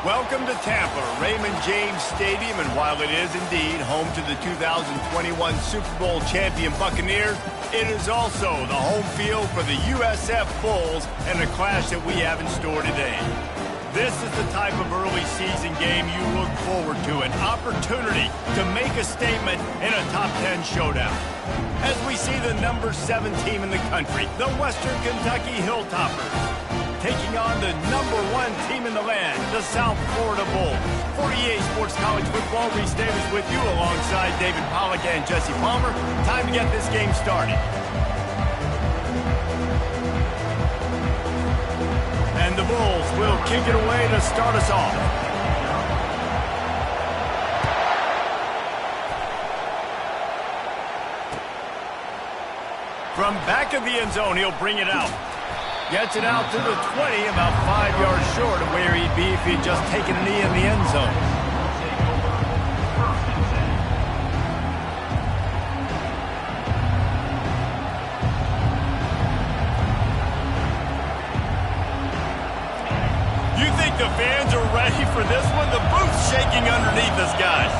Welcome to Tampa, Raymond James Stadium, and while it is indeed home to the 2021 Super Bowl champion Buccaneers, it is also the home field for the USF Bulls and a clash that we have in store today. This is the type of early season game you look forward to, an opportunity to make a statement in a top 10 showdown. As we see the number 7 team in the country, the Western Kentucky Hilltoppers, taking on the number 1 team in the land, the South Florida Bulls. For EA Sports College Football, Reese Davis with you alongside David Pollack and Jesse Palmer. Time to get this game started. And the Bulls will kick it away to start us off. From back of the end zone, he'll bring it out. Gets it out to the 20, about 5 yards short of where he'd be if he'd just taken a knee in the end zone. You think the fans are ready for this one? The booth's shaking underneath us, guys.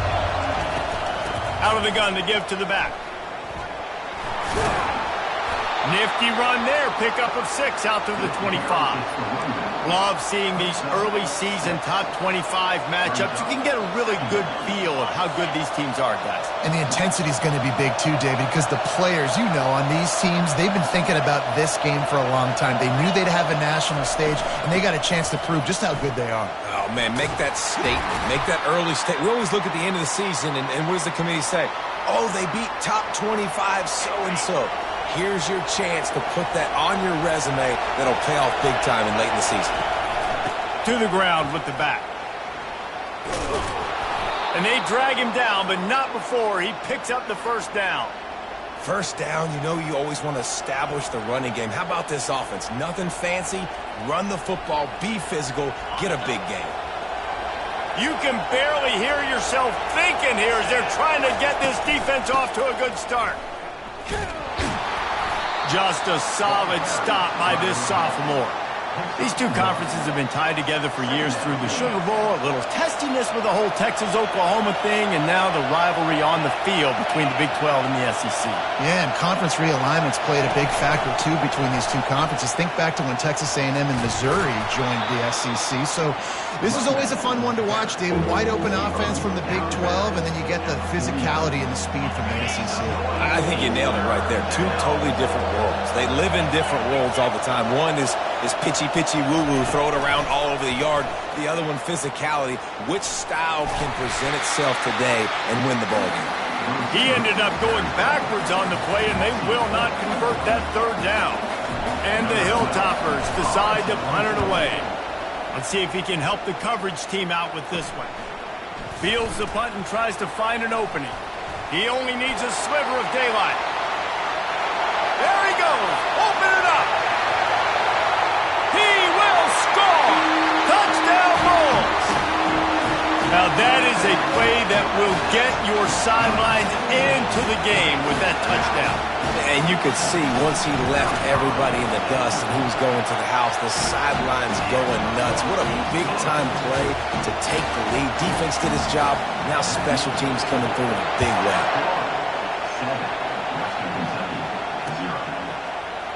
Out of the gun to give to the back. Nifty run there, pickup of 6 out to the 25. Love seeing these early season top 25 matchups. You can get a really good feel of how good these teams are, guys. And the intensity is going to be big too, David, because the players, you know, on these teams, they've been thinking about this game for a long time. They knew they'd have a national stage, and they got a chance to prove just how good they are. Oh, man, make that statement. Make that early statement. We always look at the end of the season, and what does the committee say? Oh, they beat top 25 so-and-so. Here's your chance to put that on your resume that'll pay off big time and late in the season. To the ground with the back. And they drag him down, but not before he picks up the first down. First down, you know you always want to establish the running game. How about this offense? Nothing fancy. Run the football, be physical, get a big game. You can barely hear yourself thinking here as they're trying to get this defense off to a good start. Just a solid stop by this sophomore. These two conferences have been tied together for years through the Sugar Bowl, a little testiness with the whole Texas-Oklahoma thing, and now the rivalry on the field between the Big 12 and the SEC. Yeah, and conference realignments played a big factor, too, between these two conferences. Think back to when Texas A&M and Missouri joined the SEC. So this is always a fun one to watch, David. Wide open offense from the Big 12, and then you get the physicality and the speed from the SEC. I think you nailed it right there. Two totally different worlds. They live in different worlds all the time. One is pitchy, woo-woo, throw it around all over the yard. The other one, physicality. Which style can present itself today and win the ball game? He ended up going backwards on the play, and they will not convert that third down. And the Hilltoppers decide to punt it away. Let's see if he can help the coverage team out with this one. Fields the punt and tries to find an opening. He only needs a sliver of daylight. There he goes. Open it up. He will score! Touchdown Bulls! Now that is a play that will get your sidelines into the game with that touchdown. And you could see once he left everybody in the dust and he was going to the house, the sidelines going nuts. What a big-time play to take the lead. Defense did his job. Now special teams coming through in a big way.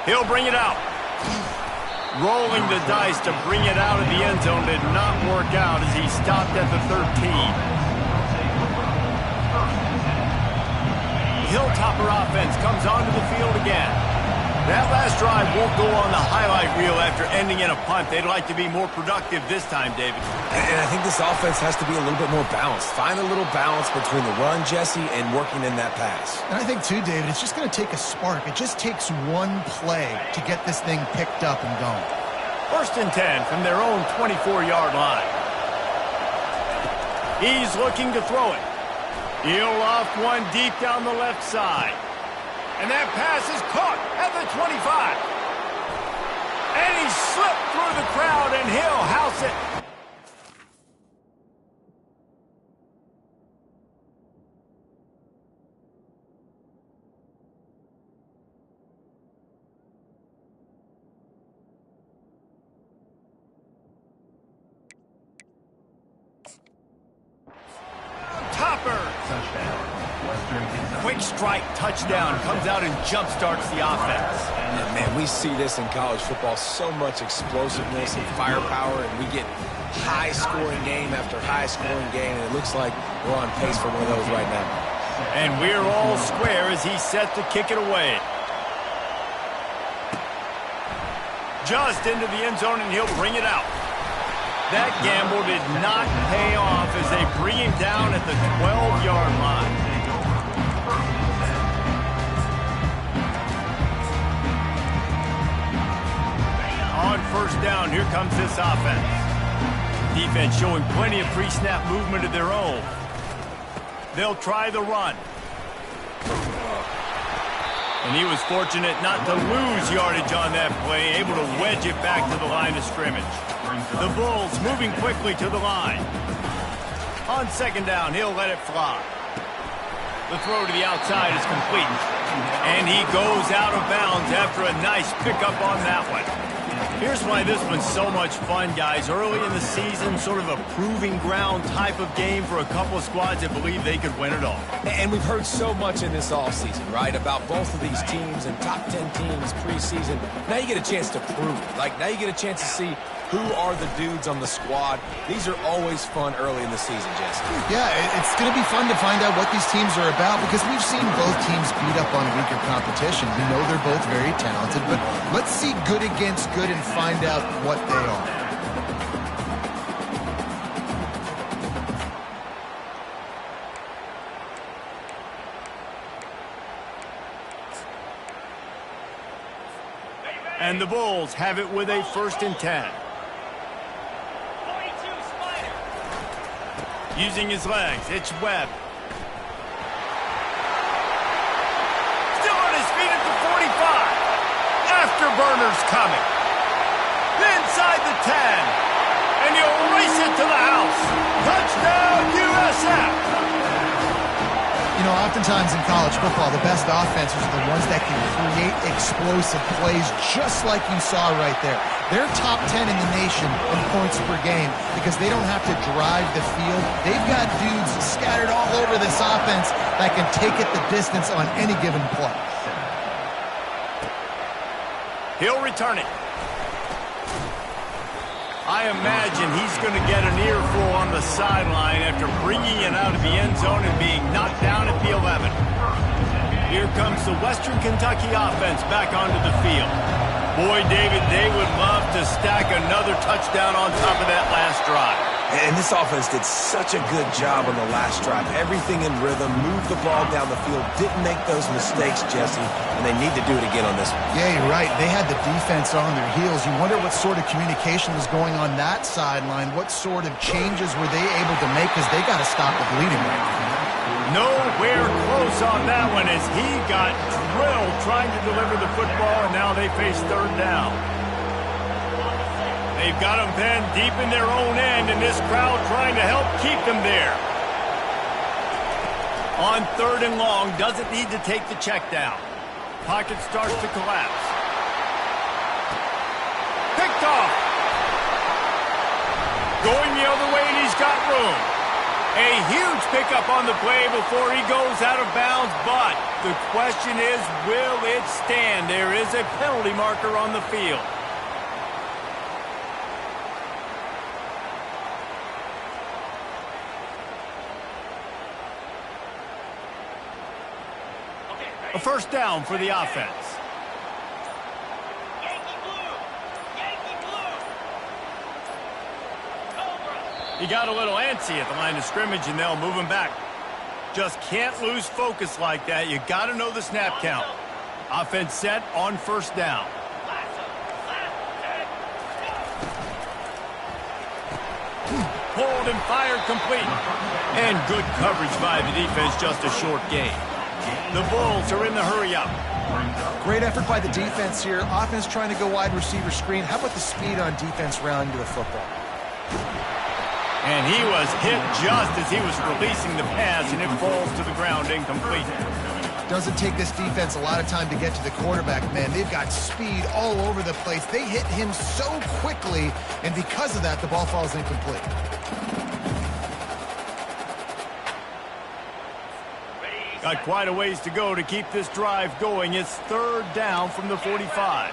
He'll bring it out. Rolling the dice to bring it out of the end zone did not work out as he stopped at the 13. Hilltopper offense comes onto the field again. That last drive won't go on the highlight reel after ending in a punt. They'd like to be more productive this time, David. And I think this offense has to be a little bit more balanced. Find a little balance between the run, Jesse, and working in that pass. And I think, too, David, it's just going to take a spark. It just takes one play to get this thing picked up and going. 1st and 10 from their own 24-yard line. He's looking to throw it. He'll loft one deep down the left side. And that pass is caught at the 25. And he slipped through the crowd, and he'll house it. Quick strike touchdown comes out and jump-starts the offense. And man, we see this in college football, so much explosiveness and firepower, and we get high-scoring game after high-scoring game, and it looks like we're on pace for one of those right now. And we're all square as he's set to kick it away. Just into the end zone, and he'll bring it out. That gamble did not pay off as they bring him down at the 12-yard line. On first down, here comes this offense. Defense showing plenty of pre-snap movement of their own. They'll try the run. And he was fortunate not to lose yardage on that play, able to wedge it back to the line of scrimmage. The Bulls moving quickly to the line. On second down, he'll let it fly. The throw to the outside is complete. And he goes out of bounds after a nice pickup on that one. Here's why this one's so much fun, guys. Early in the season, sort of a proving ground type of game for a couple of squads that believe they could win it all. And we've heard so much in this offseason, right, about both of these teams and top 10 teams preseason. Now you get a chance to prove it. Like, now you get a chance to see who are the dudes on the squad. These are always fun early in the season, Jesse. Yeah, it's going to be fun to find out what these teams are about because we've seen both teams beat up on weaker competition. We know they're both very talented, but let's see good against good and find out what they are. And the Bulls have it with a 1st and 10. Using his legs, it's Webb. Still on his feet at the 45. Afterburners coming. Inside the 10. And he'll race it to the house. Touchdown, USF. You know, oftentimes in college football, the best offenses are the ones that can create explosive plays just like you saw right there. They're top 10 in the nation in points per game because they don't have to drive the field. They've got dudes scattered all over this offense that can take it the distance on any given play. He'll return it. I imagine he's going to get an earful on the sideline after bringing it out of the end zone and being knocked down at the 11. Here comes the Western Kentucky offense back onto the field. Boy, David, they would love to stack another touchdown on top of that last drive. And this offense did such a good job on the last drive. Everything in rhythm, moved the ball down the field, didn't make those mistakes, Jesse, and they need to do it again on this one. Yeah, you're right. They had the defense on their heels. You wonder what sort of communication was going on that sideline. What sort of changes were they able to make because they got to stop the bleeding right now. Nowhere close on that one as he got drilled trying to deliver the football, and now they face 3rd down. They've got them pinned deep in their own end, and this crowd trying to help keep them there. On 3rd and long, doesn't need to take the check down. Pocket starts to collapse. Picked off. Going the other way, and he's got room. A huge pickup on the play before he goes out of bounds, but the question is, will it stand? There is a penalty marker on the field. A 1st down for the offense. He got a little antsy at the line of scrimmage, and they'll move him back. Just can't lose focus like that. You got to know the snap count. Offense set on 1st down. Pulled and fired complete. And good coverage by the defense, just a short gain. The Bulls are in the hurry-up. Great effort by the defense here. Offense trying to go wide receiver screen. How about the speed on defense rounding to the football? And he was hit just as he was releasing the pass, and it falls to the ground incomplete. Doesn't take this defense a lot of time to get to the quarterback, man. They've got speed all over the place. They hit him so quickly, and because of that, the ball falls incomplete. Got quite a ways to go to keep this drive going. It's third down from the 45.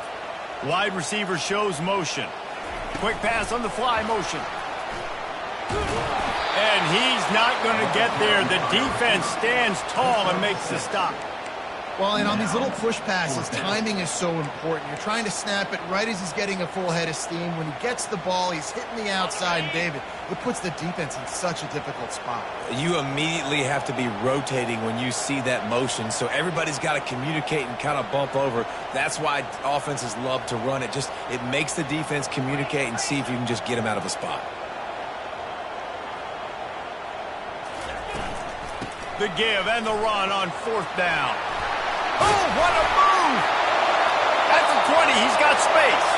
Wide receiver shows motion. Quick pass on the fly motion. And he's not going to get there. The defense stands tall and makes the stop. Well, and on these little push passes, timing is so important. You're trying to snap it right as he's getting a full head of steam. When he gets the ball, he's hitting the outside, and David, it puts the defense in such a difficult spot. You immediately have to be rotating when you see that motion, so everybody's got to communicate and kind of bump over. That's why offenses love to run it. It makes the defense communicate and see if you can just get him out of a spot. The give and the run on fourth down. Oh, what a move! At the 20, he's got space.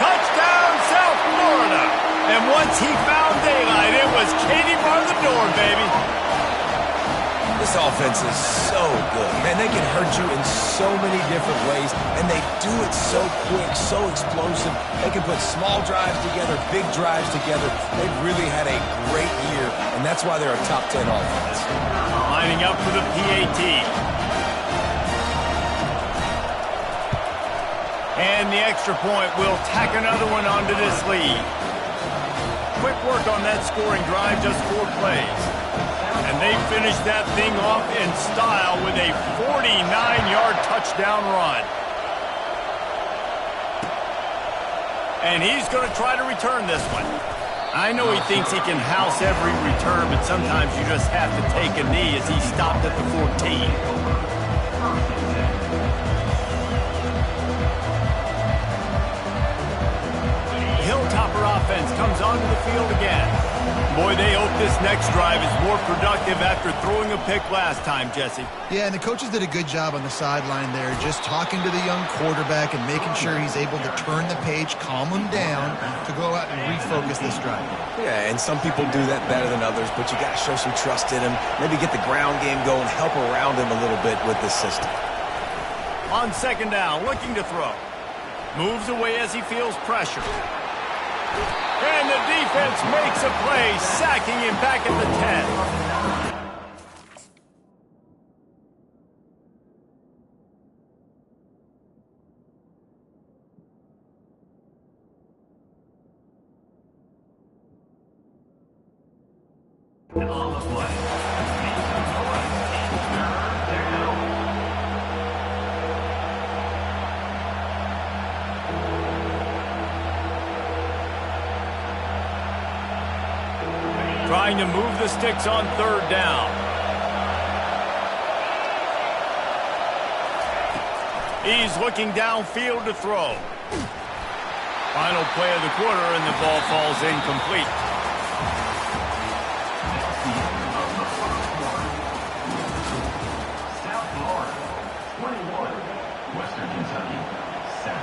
Touchdown, South Florida. And once he found daylight, it was Katie bar the door, baby. This offense is so good. Man, they can hurt you in so many different ways, and they do it so quick, so explosive. They can put small drives together, big drives together. They've really had a great year, and that's why they're a top 10 offense. Lining up for the PAT. And the extra point will tack another one onto this lead. Quick work on that scoring drive, just 4 plays. And they finish that thing off in style with a 49-yard touchdown run. And he's going to try to return this one. I know he thinks he can house every return, but sometimes you just have to take a knee as he stopped at the 14. Hilltopper offense comes onto the field again. Boy, they hope this next drive is more productive after throwing a pick last time, Jesse. Yeah, and the coaches did a good job on the sideline there, just talking to the young quarterback and making sure he's able to turn the page, calm him down, to go out and refocus this drive. Yeah, and some people do that better than others, but you got to show some trust in him, maybe get the ground game going, help around him a little bit with this system. On second down, looking to throw. Moves away as he feels pressure. And the defense makes a play, sacking him back at the 10. Trying to move the sticks on third down. He's looking downfield to throw. Final play of the quarter, and the ball falls incomplete. South Florida, 21, Western Kentucky, 7.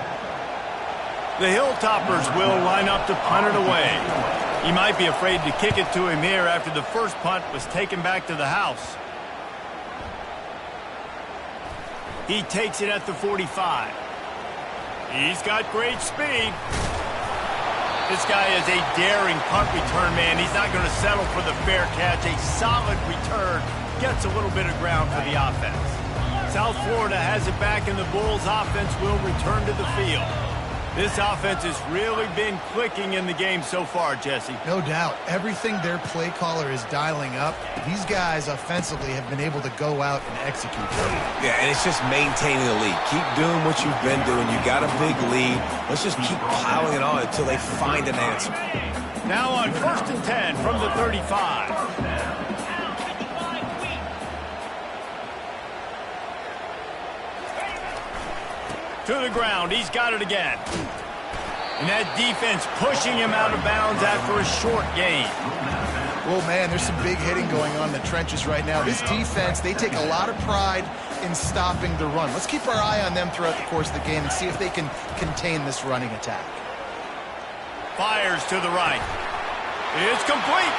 The Hilltoppers will line up to punt it away. He might be afraid to kick it to him here after the first punt was taken back to the house. He takes it at the 45. He's got great speed. This guy is a daring punt return man. He's not going to settle for the fair catch. A solid return gets a little bit of ground for the offense. South Florida has it back, and the Bulls offense will return to the field. This offense has really been clicking in the game so far, Jesse. No doubt. Everything their play caller is dialing up, these guys offensively have been able to go out and execute. Yeah, and it's just maintaining the lead. Keep doing what you've been doing. You got a big lead. Let's just keep piling it on until they find an answer. Now on 1st and 10 from the 35. To the ground, he's got it again. And that defense pushing him out of bounds after a short gain. Well, man, there's some big hitting going on in the trenches right now. This defense, they take a lot of pride in stopping the run. Let's keep our eye on them throughout the course of the game and see if they can contain this running attack. Fires to the right. It's complete.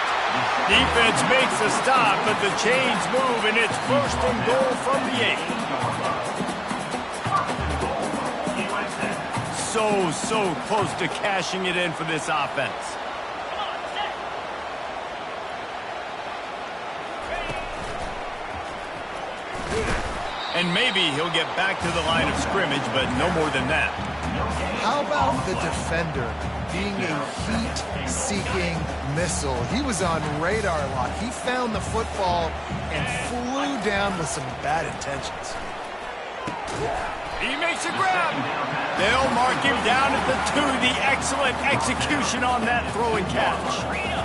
Defense makes a stop, but the chains move, and it's 1st and goal from the 8. So close to cashing it in for this offense. And maybe he'll get back to the line of scrimmage, but no more than that. How about the defender being a heat-seeking missile? He was on radar lock. He found the football and flew down with some bad intentions. He makes a grab. They'll mark him down at the 2. The excellent execution on that throw and catch.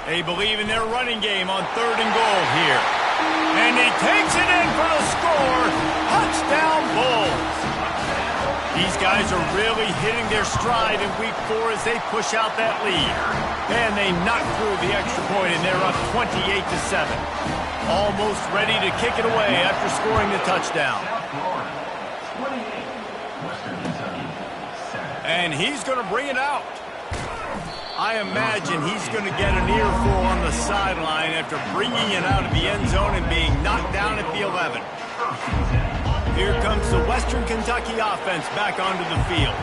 They believe in their running game on 3rd and goal here. And he takes it in for the score. Touchdown Bulls. These guys are really hitting their stride in week 4 as they push out that lead. And they knock through the extra point, and they're up 28-7. Almost ready to kick it away after scoring the touchdown. And he's going to bring it out. I imagine he's going to get an earful on the sideline after bringing it out of the end zone and being knocked down at the 11. Here comes the Western Kentucky offense back onto the field.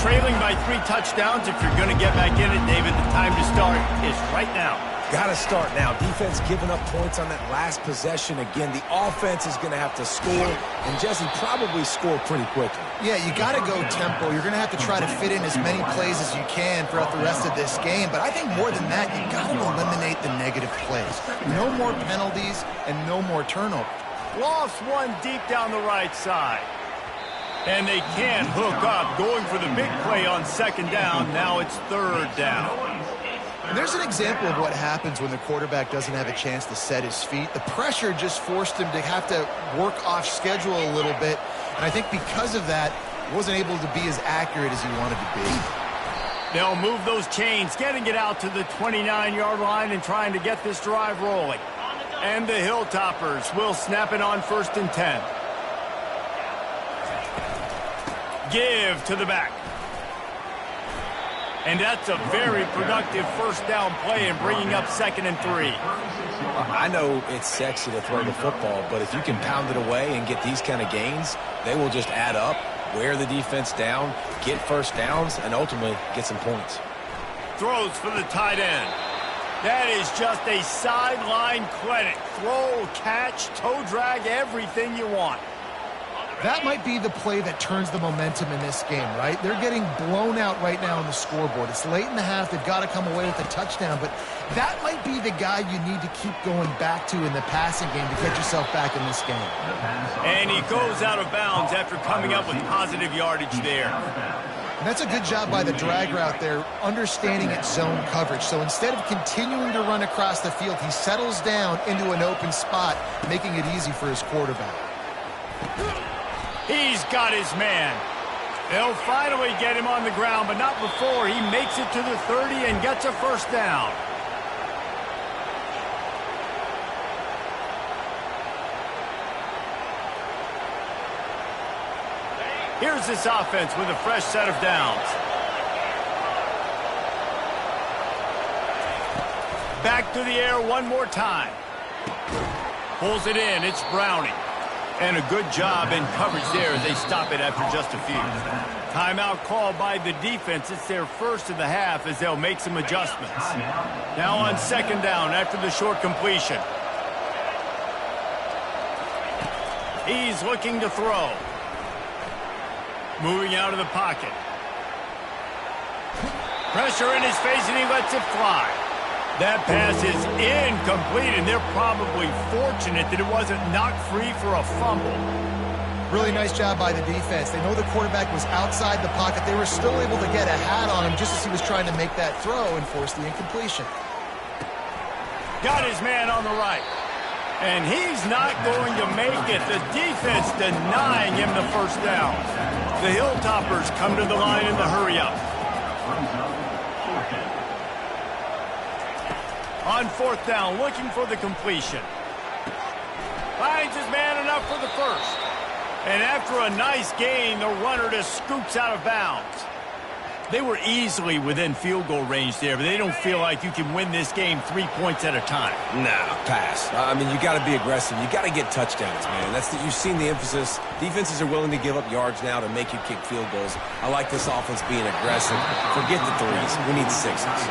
Trailing by 3 touchdowns. If you're going to get back in it, David, the time to start is right now. Got to start now. Defense giving up points on that last possession. Again, the offense is going to have to score, and Jesse probably score pretty quickly. Yeah, you got to go tempo. You're going to have to try to fit in as many plays as you can throughout the rest of this game. But I think more than that, you got to eliminate the negative plays. No more penalties and no more turnovers. Lost one deep down the right side. And they can't hook up, going for the big play on 2nd down. Now it's 3rd down. And there's an example of what happens when the quarterback doesn't have a chance to set his feet. The pressure just forced him to have to work off schedule a little bit. And I think because of that, wasn't able to be as accurate as he wanted to be. They'll move those chains, getting it out to the 29-yard line and trying to get this drive rolling. And the Hilltoppers will snap it on 1st and 10. Give to the back. And that's a very productive 1st down play and bringing up 2nd and 3. I know it's sexy to throw the football, but if you can pound it away and get these kind of gains, they will just add up, wear the defense down, get 1st downs, and ultimately get some points. Throws for the tight end. That is just a sideline credit. Throw, catch, toe drag, everything you want. That might be the play that turns the momentum in this game, right? They're getting blown out right now on the scoreboard. It's late in the half. They've got to come away with a touchdown, but that might be the guy you need to keep going back to in the passing game to get yourself back in this game. And he goes out of bounds after coming up with positive yardage there. And that's a good job by the drag route there, understanding its zone coverage. So instead of continuing to run across the field, he settles down into an open spot, making it easy for his quarterback. He's got his man. They'll finally get him on the ground, but not before he makes it to the 30 and gets a 1st down. Here's this offense with a fresh set of downs. Back to the air one more time. Pulls it in. It's Browning. And a good job in coverage there as they stop it after just a few. Timeout called by the defense. It's their 1st of the half as they'll make some adjustments. Now on 2nd down after the short completion. He's looking to throw. Moving out of the pocket. Pressure in his face and he lets it fly. That pass is incomplete, and they're probably fortunate that it wasn't knocked free for a fumble. Really nice job by the defense. They know the quarterback was outside the pocket. They were still able to get a hat on him just as he was trying to make that throw and force the incompletion. Got his man on the right. And he's not going to make it. The defense denying him the 1st down. The Hilltoppers come to the line in the hurry-up. On 4th down, looking for the completion. Finds his man enough for the 1st. And after a nice gain, the runner just scoops out of bounds. They were easily within field goal range there, but they don't feel like you can win this game 3 points at a time. Nah, pass. I mean, you got to be aggressive. You got to get touchdowns, man. You've seen the emphasis. Defenses are willing to give up yards now to make you kick field goals. I like this offense being aggressive. Forget the threes. We need sixes.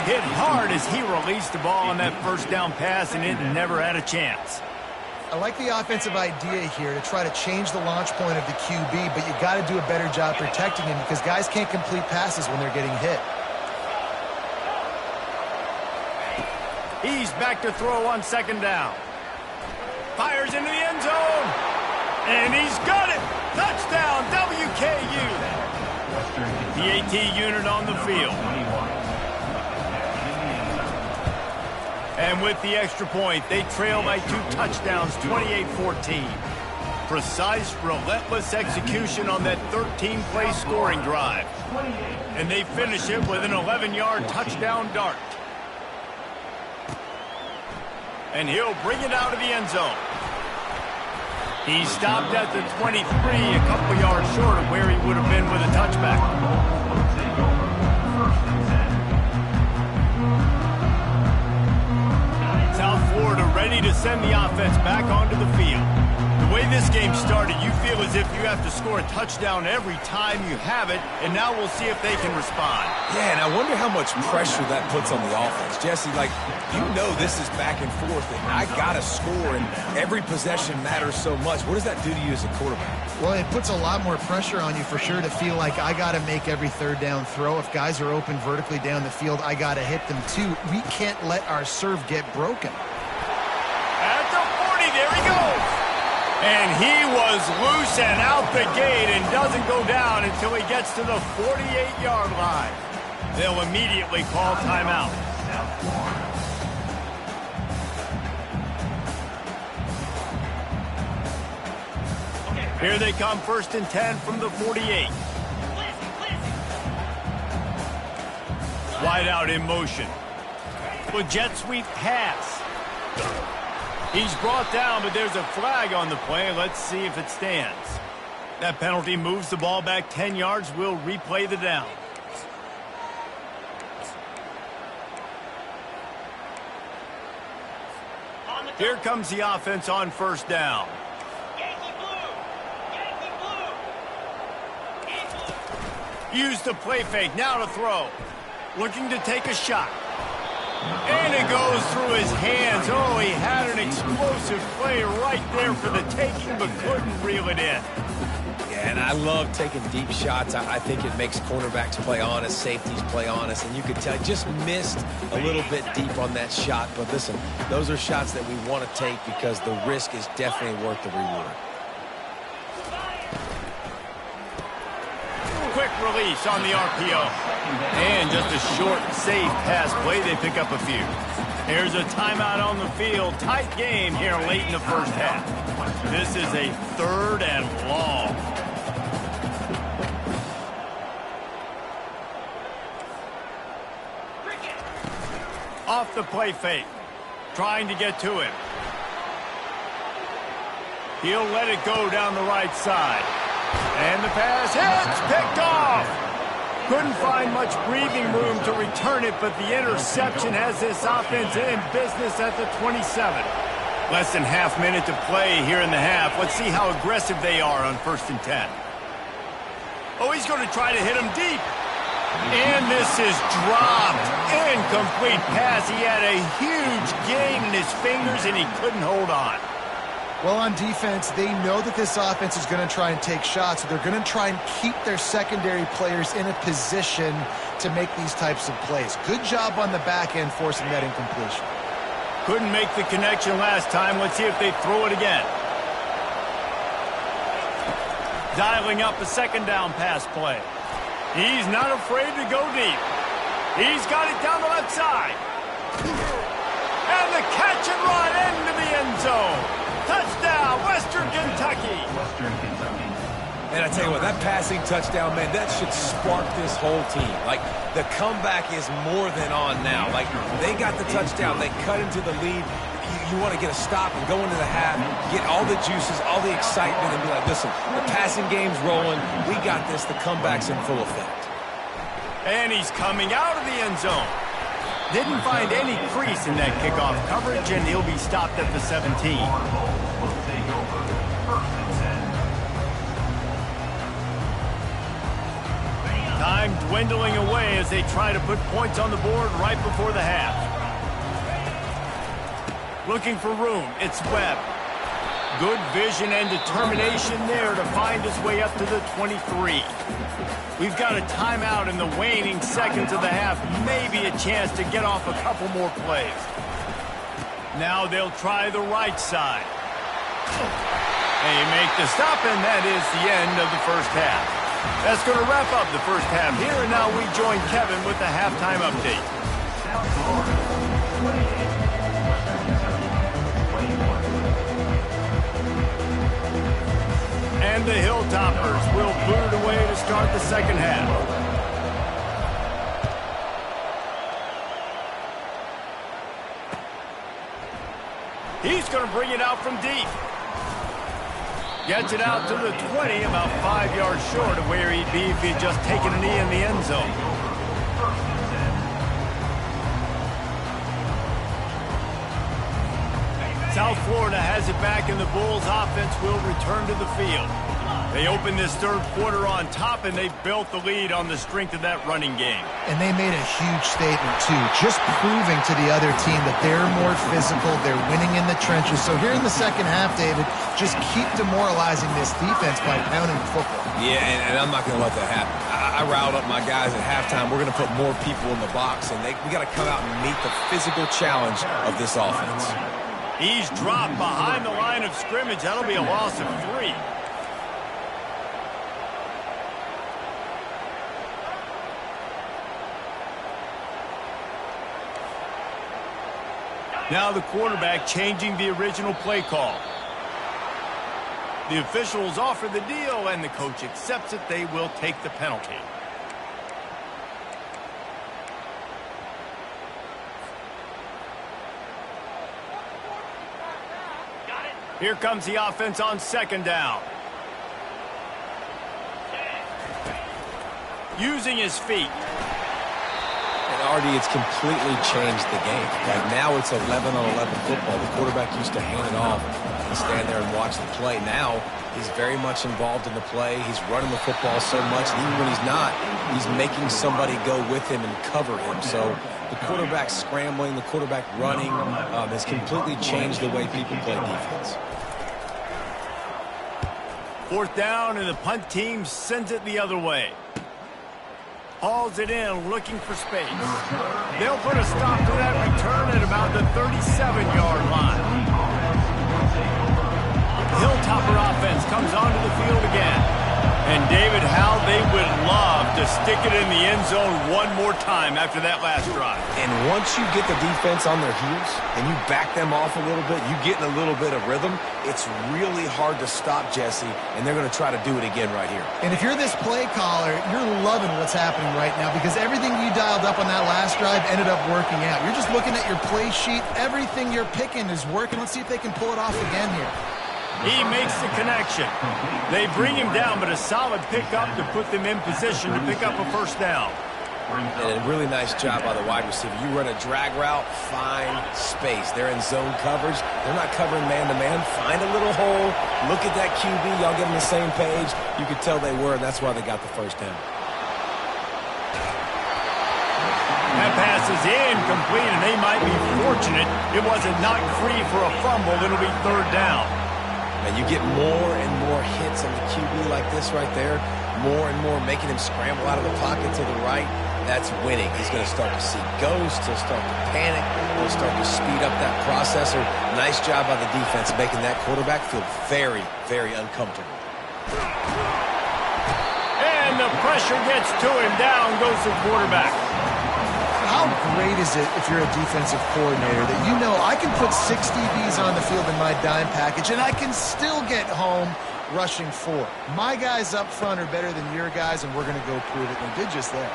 Hit hard as he released the ball on that first down pass, and it never had a chance. I like the offensive idea here to try to change the launch point of the QB, but you got to do a better job protecting him because guys can't complete passes when they're getting hit. He's back to throw on second down. Fires into the end zone. And he's got it. Touchdown, WKU. The AT unit on the field. And with the extra point, they trail by 2 touchdowns, 28-14. Precise, relentless execution on that 13-play scoring drive. And they finish it with an 11-yard touchdown dart. And he'll bring it out of the end zone. He stopped at the 23, a couple yards short of where he would have been with a touchback. South Florida ready to send the offense back onto the field. The way this game started, you feel as if you have to score a touchdown every time you have it, and now we'll see if they can respond. Yeah, and I wonder how much pressure that puts on the offense. Jesse, this is back and forth, and I got to score, and every possession matters so much. What does that do to you as a quarterback? Well, it puts a lot more pressure on you for sure to feel like I got to make every third down throw. If guys are open vertically down the field, I got to hit them too. We can't let our serve get broken. At the 40, there he goes. And he was loose and out the gate and doesn't go down until he gets to the 48-yard line. They'll immediately call timeout. Here they come, 1st and 10 from the 48. Wide out in motion. With jet sweep pass. He's brought down, but there's a flag on the play. Let's see if it stands. That penalty moves the ball back 10 yards. We'll replay the down. Here comes the offense on 1st down. Use the play fake, now to throw. Looking to take a shot. And it goes through his hands. Oh, he had an explosive play right there for the taking, but couldn't reel it in. Yeah, and I love taking deep shots. I think it makes cornerbacks play honest, safeties play honest, and you could tell just missed a little bit deep on that shot. But listen, those are shots that we want to take because the risk is definitely worth the reward. Quick release on the RPO. And just a short, safe pass play. They pick up a few. Here's a timeout on the field. Tight game here late in the first half. This is a 3rd and long. Off the play fake. Trying to get to him. He'll let it go down the right side. And the pass hits, picked off. Couldn't find much breathing room to return it, but the interception has this offense in business at the 27. Less than half minute to play here in the half. Let's see how aggressive they are on 1st and 10. Oh, he's going to try to hit him deep. And this is dropped. Incomplete pass. He had a huge gain in his fingers, and he couldn't hold on. Well, on defense, they know that this offense is going to try and take shots, so they're going to try and keep their secondary players in a position to make these types of plays. Good job on the back end forcing that incompletion. Couldn't make the connection last time. Let's see if they throw it again. Dialing up a 2nd down pass play. He's not afraid to go deep. He's got it down the left side. And the catch and run into the end zone. Touchdown, Western Kentucky. And I tell you what, that passing touchdown, man, that should spark this whole team. Like, the comeback is more than on now. Like, they got the touchdown. They cut into the lead. You want to get a stop and go into the half, get all the juices, all the excitement, and be like, listen, the passing game's rolling. We got this. The comeback's in full effect. And he's coming out of the end zone. Didn't find any crease in that kickoff coverage, and he'll be stopped at the 17. Time dwindling away as they try to put points on the board right before the half. Looking for room, it's Webb. Good vision and determination there to find his way up to the 23. We've got a timeout in the waning seconds of the half. Maybe a chance to get off a couple more plays. Now they'll try the right side. They make the stop, and that is the end of the first half. That's going to wrap up the first half here, and now we join Kevin with the halftime update. And the Hilltoppers will boot it away to start the second half. He's going to bring it out from deep. Gets it out to the 20, about 5 yards short of where he'd be if he'd just taken a knee in the end zone. South Florida has it back, and the Bulls offense will return to the field. They opened this third quarter on top, and they built the lead on the strength of that running game. And they made a huge statement, too, just proving to the other team that they're more physical, they're winning in the trenches. So here in the second half, David, just keep demoralizing this defense by pounding the football. Yeah, and I'm not going to let that happen. I riled up my guys at halftime. We're going to put more people in the box, and we got to come out and meet the physical challenge of this offense. He's dropped behind the line of scrimmage. That'll be a loss of 3. Now the quarterback changing the original play call. The officials offer the deal, and the coach accepts it. They will take the penalty. Here comes the offense on second down. Using his feet. And Artie, it's completely changed the game. Like now it's 11-on-11 football. The quarterback used to hand it off and stand there and watch the play. Now he's very much involved in the play. He's running the football so much, and even when he's not, he's making somebody go with him and cover him. So the quarterback scrambling, the quarterback running has completely changed the way people play defense. Fourth down, and the punt team sends it the other way. Hauls it in, looking for space. They'll put a stop to that return at about the 37-yard line. Hilltopper offense comes onto the field again. And David, how they would love to stick it in the end zone one more time after that last drive. And once you get the defense on their heels and you back them off a little bit, you get in a little bit of rhythm, it's really hard to stop Jesse, and they're going to try to do it again right here. And if you're this play caller, you're loving what's happening right now because everything you dialed up on that last drive ended up working out. You're just looking at your play sheet. Everything you're picking is working. Let's see if they can pull it off again here. He makes the connection. They bring him down, but a solid pickup to put them in position to pick up a first down. And a really nice job by the wide receiver. You run a drag route, find space. They're in zone coverage. They're not covering man-to-man. Find a little hole. Look at that QB. Y'all get on the same page. You could tell they were, and that's why they got the first down. That pass is incomplete, and they might be fortunate it wasn't knocked free for a fumble. It'll be third down. And you get more and more hits on the QB like this right there, more and more making him scramble out of the pocket to the right. That's winning. He's going to start to see ghosts. He'll start to panic. He'll start to speed up that processor. Nice job by the defense making that quarterback feel very, very uncomfortable. And the pressure gets to him. Down goes the quarterback. How great is it if you're a defensive coordinator that you know I can put 6 DBs on the field in my dime package and I can still get home rushing 4. My guys up front are better than your guys, and we're going to go prove it. And they did just that.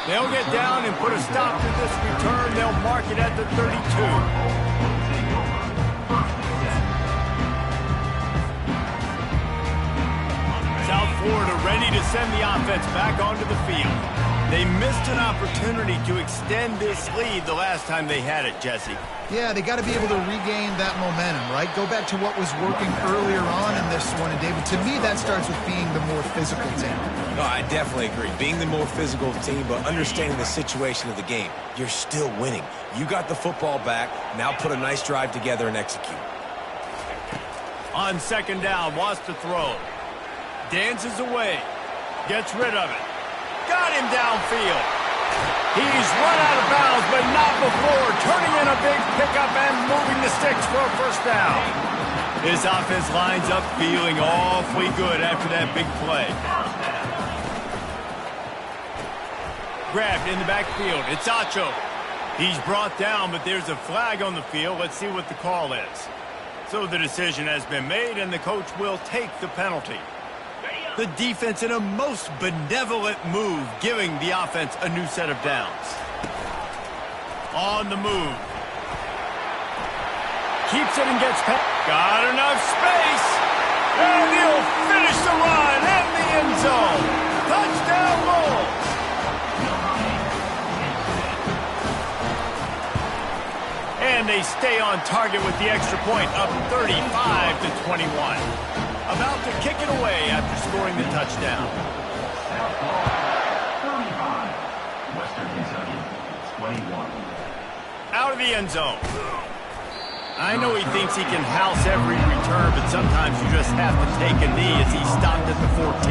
They'll get down and put a stop to this return. They'll mark it at the 32. South Florida ready to send the offense back onto the field. They missed an opportunity to extend this lead the last time they had it, Jesse. Yeah, they got to be able to regain that momentum, right? Go back to what was working earlier on in this one. And, David, to me, that starts with being the more physical team. No, I definitely agree. Being the more physical team, but understanding the situation of the game. You're still winning. You got the football back. Now put a nice drive together and execute. On second down, wants to throw. Dances away. Gets rid of it. Got him downfield. He's run out of bounds, but not before turning in a big pickup and moving the sticks for a first down. His offense lines up feeling awfully good after that big play. Grabbed in the backfield. It's Acho. He's brought down, but there's a flag on the field. Let's see what the call is. So the decision has been made, and the coach will take the penalty. The defense in a most benevolent move, giving the offense a new set of downs. On the move. Keeps it and gets past. Got enough space. And he'll finish the run in the end zone. Touchdown Bulls. And they stay on target with the extra point, up 35-21. About to kick it away after scoring the touchdown. 35. Western Kentucky, 21. Out of the end zone. I know he thinks he can house every return, but sometimes you just have to take a knee as he stopped at the 14.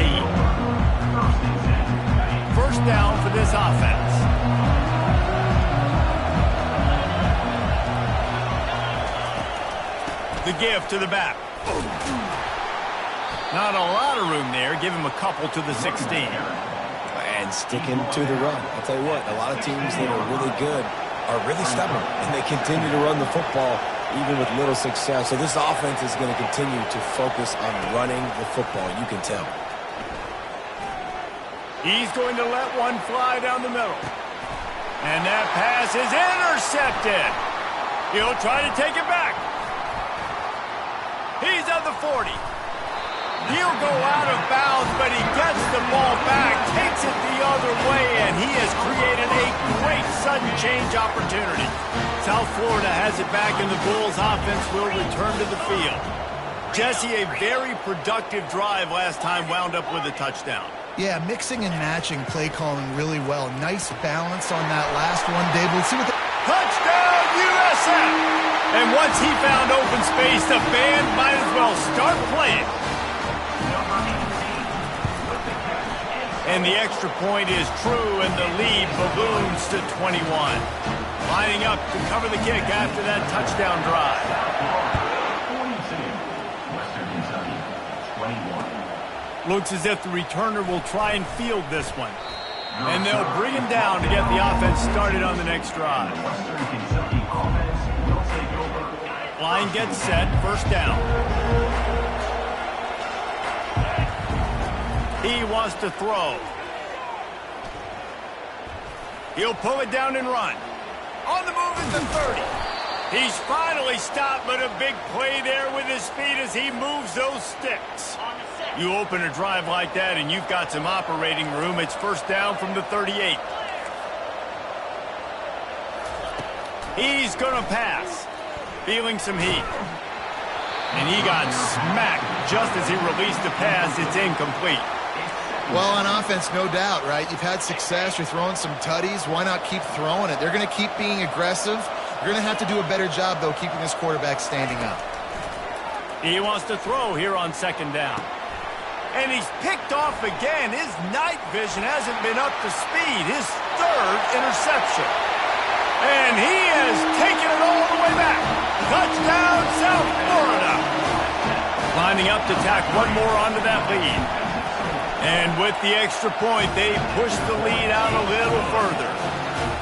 First down for this offense. The give to the back. Not a lot of room there. Give him a couple to the 16. And sticking to the run. I'll tell you what, a lot of teams that are really good are really stubborn, and they continue to run the football even with little success. So this offense is going to continue to focus on running the football. You can tell. He's going to let one fly down the middle. And that pass is intercepted. He'll try to take it back. He's at the 40. He'll go out of bounds, but he gets the ball back, takes it the other way, and he has created a great sudden change opportunity. South Florida has it back, and the Bulls offense will return to the field. Jesse, a very productive drive last time, wound up with a touchdown. Yeah, mixing and matching play calling really well. Nice balance on that last one, Dave. Let's see what the... Touchdown, USF! And once he found open space, the band might as well start playing. And the extra point is true, and the lead balloons to 21. Lining up to cover the kick after that touchdown drive. 42. Western Kentucky, 21. Looks as if the returner will try and field this one. And they'll bring him down to get the offense started on the next drive. Western Kentucky offense will take over. Line gets set, first down. He wants to throw. He'll pull it down and run. On the move at the 30. He's finally stopped, but a big play there with his speed as he moves those sticks. You open a drive like that and you've got some operating room. It's first down from the 38. He's going to pass. Feeling some heat. And he got smacked just as he released the pass. It's incomplete. Well, on offense, no doubt, right? You've had success. You're throwing some tutties. Why not keep throwing it? They're going to keep being aggressive. You're going to have to do a better job, though, keeping this quarterback standing up. He wants to throw here on second down. And he's picked off again. His night vision hasn't been up to speed. His third interception. And he has taken it all the way back. Touchdown, South Florida. Lining up to tack one more onto that lead. And with the extra point, they push the lead out a little further.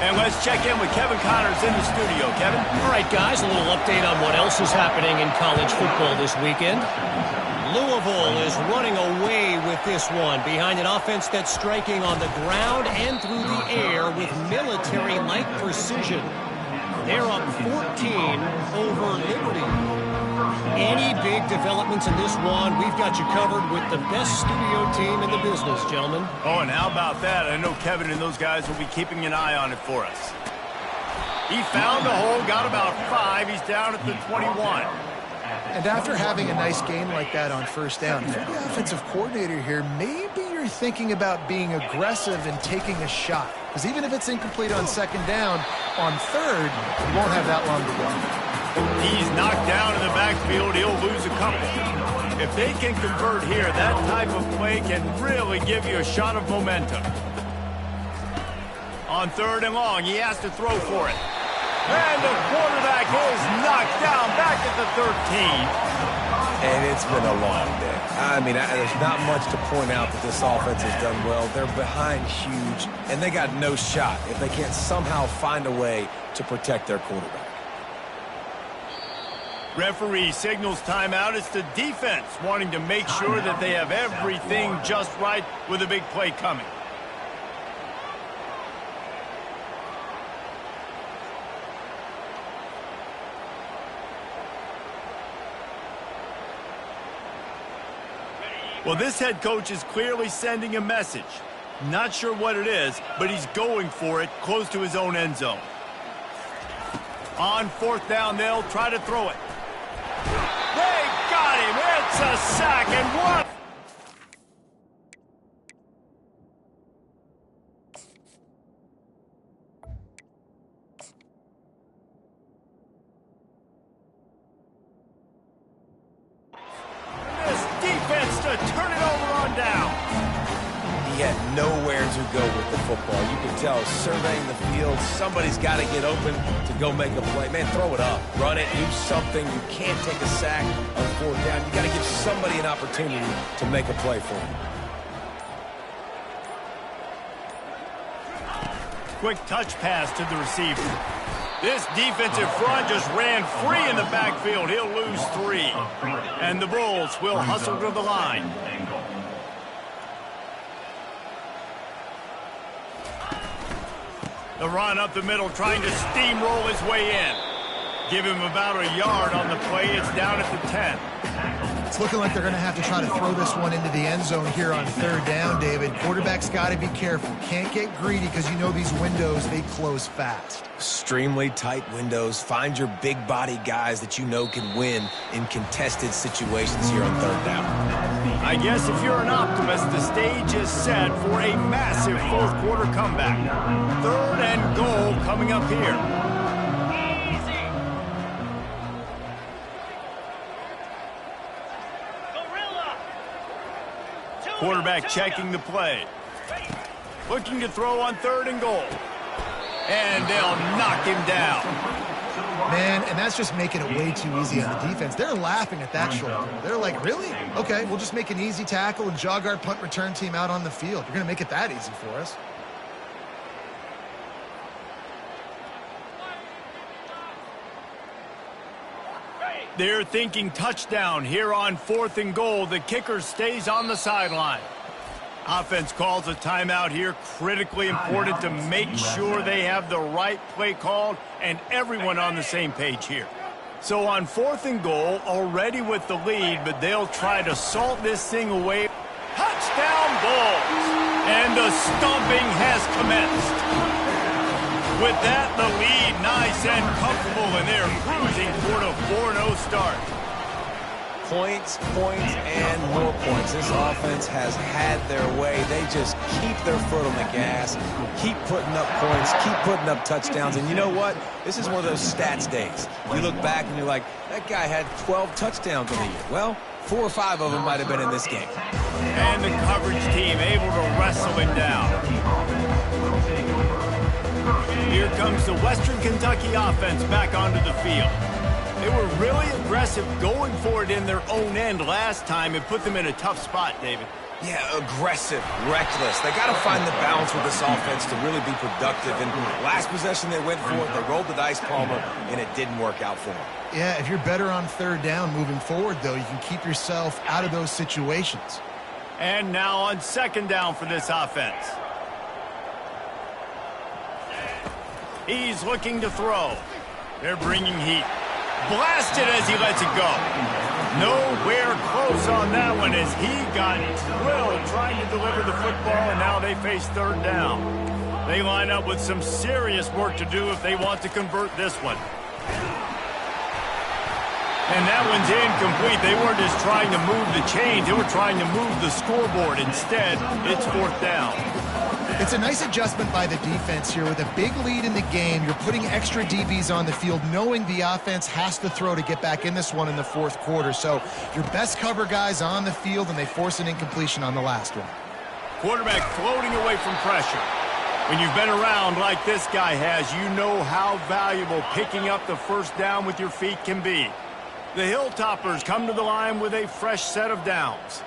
And let's check in with Kevin Connors in the studio. Kevin? All right, guys, a little update on what else is happening in college football this weekend. Louisville is running away with this one behind an offense that's striking on the ground and through the air with military-like precision. They're up 14 over Liberty. Any big developments in this one, we've got you covered with the best studio team in the business, gentlemen. Oh, and how about that? I know Kevin and those guys will be keeping an eye on it for us. He found the hole, got about 5. He's down at the 21. And after having a nice game like that on first down, if you're the offensive coordinator here, maybe you're thinking about being aggressive and taking a shot. Because even if it's incomplete on second down, on third, you won't have that long to go. He's knocked down in the backfield. He'll lose a couple. If they can convert here, that type of play can really give you a shot of momentum. On third and long, he has to throw for it. And the quarterback is knocked down back at the 13. And it's been a long day. I mean, there's not much to point out that this offense has done well. They're behind huge, and they got no shot if they can't somehow find a way to protect their quarterback. Referee signals timeout. It's the defense wanting to make sure that they have everything just right with a big play coming. Well, this head coach is clearly sending a message. Not sure what it is, but he's going for it close to his own end zone. On fourth down, they'll try to throw it. They got him. It's a sack, and what? This defense to turn it over on down. He had nowhere to go with the football. You can tell, surveying the field, somebody's got to get open to go make a play. Man, throw it up. Run it. Do something. You can't take a sack on fourth down. You got to give somebody an opportunity to make a play for him. Quick touch pass to the receiver. This defensive front just ran free in the backfield. He'll lose 3. And the Bulls will hustle to the line. The run up the middle, trying to steamroll his way in. Give him about a yard on the play. It's down at the 10. It's looking like they're going to have to try to throw this one into the end zone here on third down, David. Quarterback's got to be careful. Can't get greedy because you know these windows, they close fast. Extremely tight windows. Find your big body guys that you know can win in contested situations here on third down. I guess if you're an optimist, the stage is set for a massive fourth quarter comeback. Third and goal coming up here. Quarterback checking the play. Looking to throw on third and goal. And they'll knock him down. Man, and that's just making it way too easy on the defense. They're laughing at that shoulder. They're like, really? Okay, we'll just make an easy tackle and jog our punt return team out on the field. You're going to make it that easy for us. They're thinking touchdown here on fourth and goal. The kicker stays on the sideline. Offense calls a timeout here. Critically important to make sure they have the right play called and everyone on the same page here. So on fourth and goal, already with the lead, but they'll try to salt this thing away. Touchdown Bulls! And the stomping has commenced. With that, the lead nice and comfortable, and they're cruising toward a 4-0 start. Points, and more points. This offense has had their way. They just keep their foot on the gas, keep putting up points, keep putting up touchdowns. And you know what? This is one of those stats days. You look back and you're like, that guy had 12 touchdowns in the year. Well, 4 or 5 of them might have been in this game. And the coverage team able to wrestle him down. Here comes the Western Kentucky offense back onto the field. They were really aggressive going for it in their own end last time and put them in a tough spot, David. Yeah, aggressive, reckless. They got to find the balance with this offense to really be productive. And last possession they went for it, they rolled the dice, Palmer, and it didn't work out for them. Yeah, if you're better on third down moving forward, though, you can keep yourself out of those situations. And now on second down for this offense. He's looking to throw. They're bringing heat. Blasted as he lets it go. Nowhere close on that one as he got drilled trying to deliver the football, and now they face third down. They line up with some serious work to do if they want to convert this one. And that one's incomplete. They weren't just trying to move the chains. They were trying to move the scoreboard. Instead, it's fourth down. It's a nice adjustment by the defense here. With a big lead in the game, you're putting extra DBs on the field, knowing the offense has to throw to get back in this one in the fourth quarter. So your best cover guys on the field, and they force an incompletion on the last one. Quarterback floating away from pressure. When you've been around like this guy has, you know how valuable picking up the first down with your feet can be. The Hilltoppers come to the line with a fresh set of downs.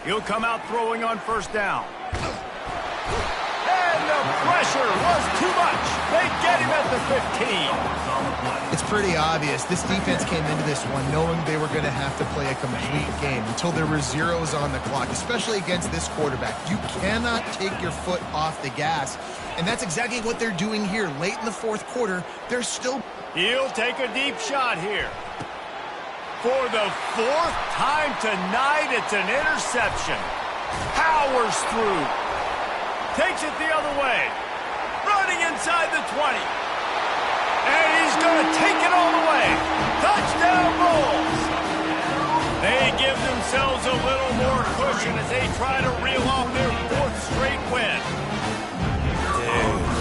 He'll come out throwing on first down. And the pressure was too much. They get him at the 15. It's pretty obvious. This defense came into this one knowing they were going to have to play a complete game until there were zeros on the clock, especially against this quarterback. You cannot take your foot off the gas, and that's exactly what they're doing here. Late in the fourth quarter, they're still... He'll take a deep shot here. For the fourth time tonight, it's an interception. Powers through. Takes it the other way. Running inside the 20. And he's going to take it all the way. Touchdown Bulls. They give themselves a little more cushion as they try to reel off their fourth straight win.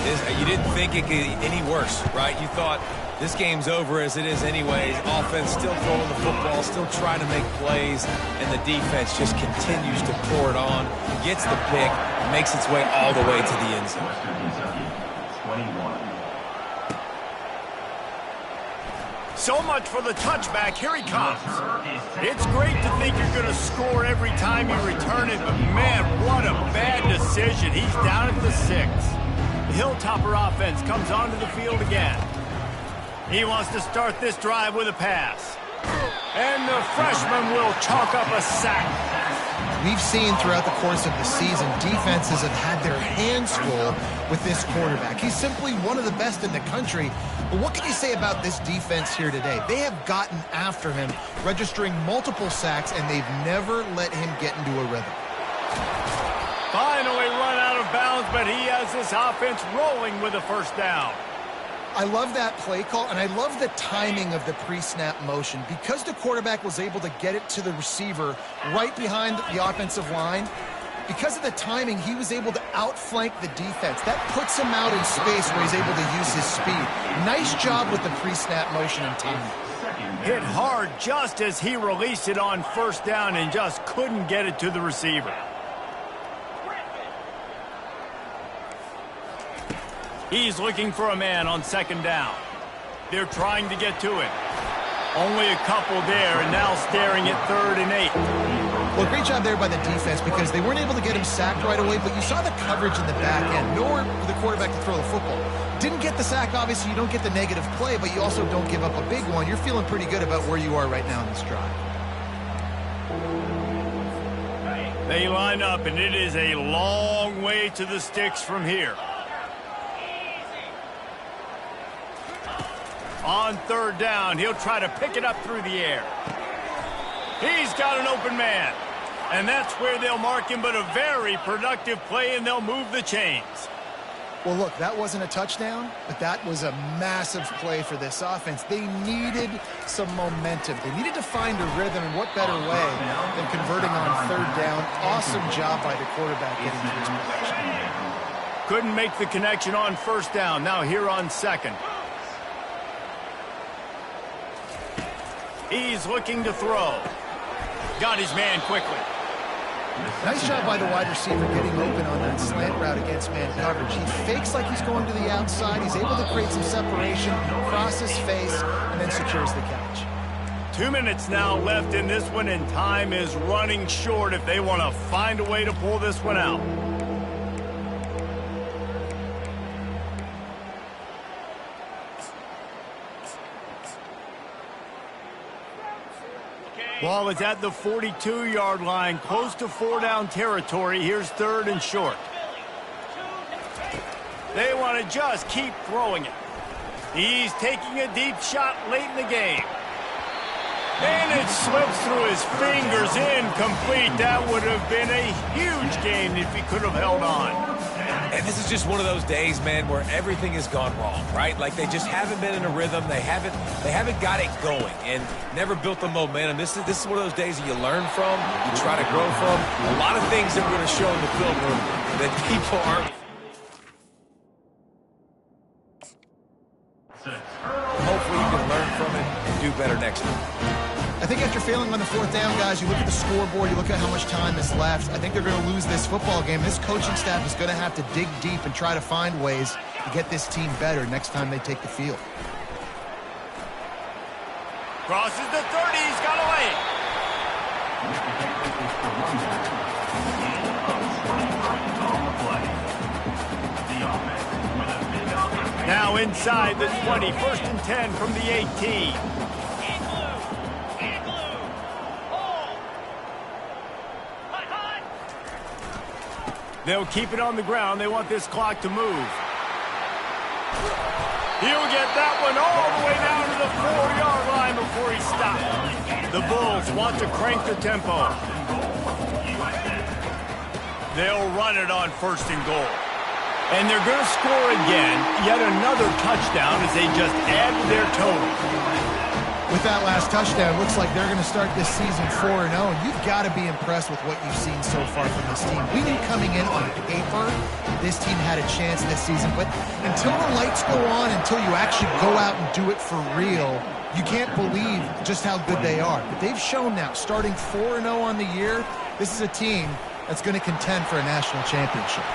Dude, you didn't think it could get any worse, right? You thought this game's over as it is anyways. Offense still throwing the football, still trying to make plays, and the defense just continues to pour it on, gets the pick, makes its way all the way to the end zone. So much for the touchback. Here he comes. It's great to think you're going to score every time you return it, but man, what a bad decision. He's down at the 6. The Hilltopper offense comes onto the field again. He wants to start this drive with a pass. And the freshman will chalk up a sack. We've seen throughout the course of the season, defenses have had their hands full with this quarterback. He's simply one of the best in the country. But what can you say about this defense here today? They have gotten after him, registering multiple sacks, and they've never let him get into a rhythm. Finally run out of bounds, but he has this offense rolling with a first down. I love that play call, and I love the timing of the pre-snap motion. Because the quarterback was able to get it to the receiver right behind the offensive line, because of the timing, he was able to outflank the defense. That puts him out in space where he's able to use his speed. Nice job with the pre-snap motion and timing. Hit hard just as he released it on first down and just couldn't get it to the receiver. He's looking for a man on second down. They're trying to get to him. Only a couple there, and now staring at 3rd and 8. Well, great job there by the defense because they weren't able to get him sacked right away, but you saw the coverage in the back end. Nowhere for the quarterback to throw the football. Didn't get the sack, obviously. You don't get the negative play, but you also don't give up a big one. You're feeling pretty good about where you are right now in this drive. They line up, and it is a long way to the sticks from here. On 3rd down, he'll try to pick it up through the air. He's got an open man. And that's where they'll mark him, but a very productive play, and they'll move the chains. Well, look, that wasn't a touchdown, but that was a massive play for this offense. They needed some momentum. They needed to find a rhythm, and what better way than converting on 3rd down. Awesome job by the quarterback getting to his position. Couldn't make the connection on first down. Now here on 2nd. He's looking to throw. Got his man quickly. Nice job by the wide receiver getting open on that slant route against man coverage. He fakes like he's going to the outside. He's able to create some separation, cross his face, and then secures the catch. 2 minutes now left in this one, and time is running short if they want to find a way to pull this one out. Ball is at the 42-yard line, close to 4-down territory. Here's 3rd and short. They want to just keep throwing it. He's taking a deep shot late in the game. And it slips through his fingers, incomplete. That would have been a huge gain if he could have held on. And this is just one of those days, man, where everything has gone wrong, right? Like they just haven't been in a rhythm. They haven't got it going and never built the momentum. This is one of those days that you learn from, you try to grow from. A lot of things that we're going to show in the film room that people aren't. Hopefully you can learn from it and do better next time. I think after failing on the fourth down, guys, you look at the scoreboard, you look at how much time is left. I think they're going to lose this football game. This coaching staff is going to have to dig deep and try to find ways to get this team better next time they take the field. Crosses the 30, he's got away. Now inside the 20, 1st and 10 from the 18. They'll keep it on the ground. They want this clock to move. He'll get that one all the way down to the 4-yard line before he stops. The Bulls want to crank the tempo. They'll run it on 1st and goal. And they're going to score again, yet another touchdown as they just add to their total. With that last touchdown, looks like they're going to start this season 4-0, and you've got to be impressed with what you've seen so far from this team. We knew coming in on paper this team had a chance this season, but until the lights go on, until you actually go out and do it for real, you can't believe just how good they are. But they've shown now, starting 4-0 on the year, this is a team that's going to contend for a national championship.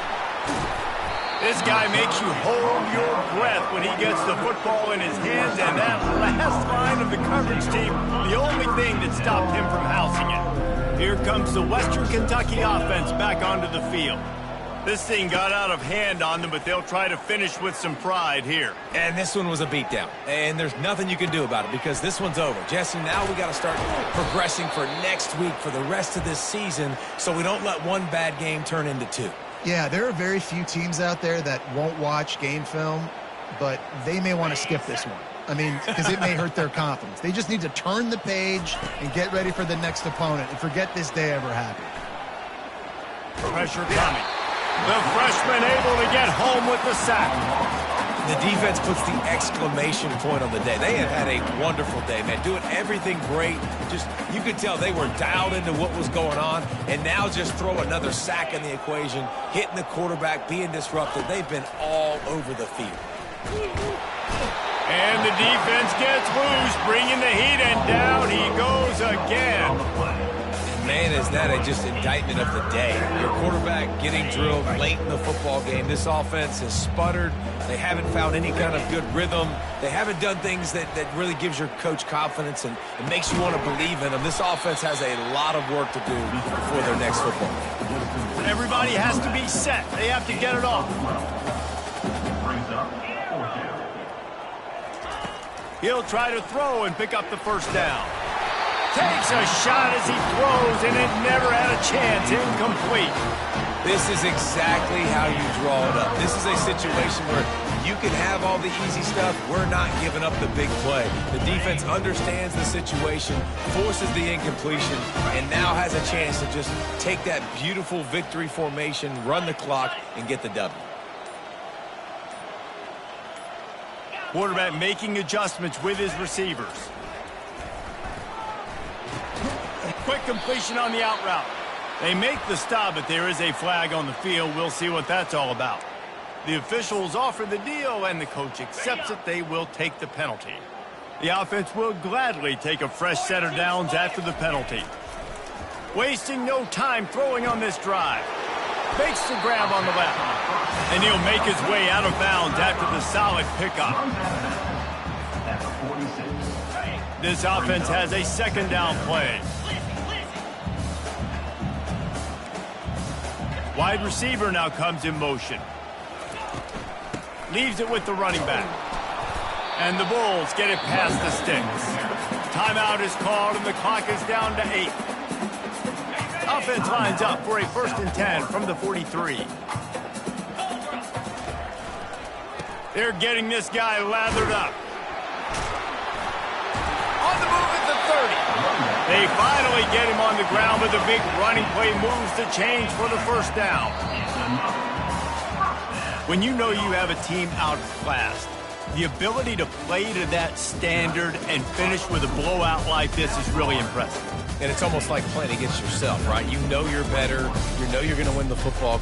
This guy makes you hold your breath when he gets the football in his hands, and that last line of the coverage team, the only thing that stopped him from housing it. Here comes the Western Kentucky offense back onto the field. This thing got out of hand on them, but they'll try to finish with some pride here. And this one was a beatdown, and there's nothing you can do about it because this one's over. Jesse, now we got to start progressing for next week, for the rest of this season, so we don't let one bad game turn into two. Yeah, there are very few teams out there that won't watch game film, but they may want to skip this one. I mean, because it may hurt their confidence. They just need to turn the page and get ready for the next opponent and forget this day ever happened. Pressure coming. The freshman able to get home with the sack. The defense puts the exclamation point on the day. They have had a wonderful day, man. Doing everything great. Just, you could tell they were dialed into what was going on, and now just throw another sack in the equation, hitting the quarterback, being disrupted. They've been all over the field. And the defense gets loose, bringing the heat, and down he goes again. Man, is that just indictment of the day. Your quarterback getting drilled late in the football game. This offense has sputtered. They haven't found any kind of good rhythm. They haven't done things that really gives your coach confidence and it makes you want to believe in them. This offense has a lot of work to do before their next football game. Everybody has to be set. They have to get it off. He'll try to throw and pick up the 1st down. Takes a shot as he throws, and it never had a chance. Incomplete. This is exactly how you draw it up. This is a situation where you can have all the easy stuff. We're not giving up the big play. The defense understands the situation, forces the incompletion, and now has a chance to just take that beautiful victory formation, run the clock, and get the W. Quarterback making adjustments with his receivers. Quick completion on the out route. They make the stop, but there is a flag on the field. We'll see what that's all about. The officials offer the deal, and the coach accepts it. They will take the penalty. The offense will gladly take a fresh set of downs after the penalty. Wasting no time throwing on this drive. Makes the grab on the left. And he'll make his way out of bounds after the solid pickup. This offense has a 2nd down play. Wide receiver now comes in motion. Leaves it with the running back. And the Bulls get it past the sticks. Timeout is called and the clock is down to 8. Offense lines up for a 1st and 10 from the 43. They're getting this guy lathered up. On the move at the 30. They finally get him on the ground, but the big running play moves the change for the first down. When you know you have a team outclassed, the ability to play to that standard and finish with a blowout like this is really impressive. And it's almost like playing against yourself, right? You know you're better. You know you're going to win the football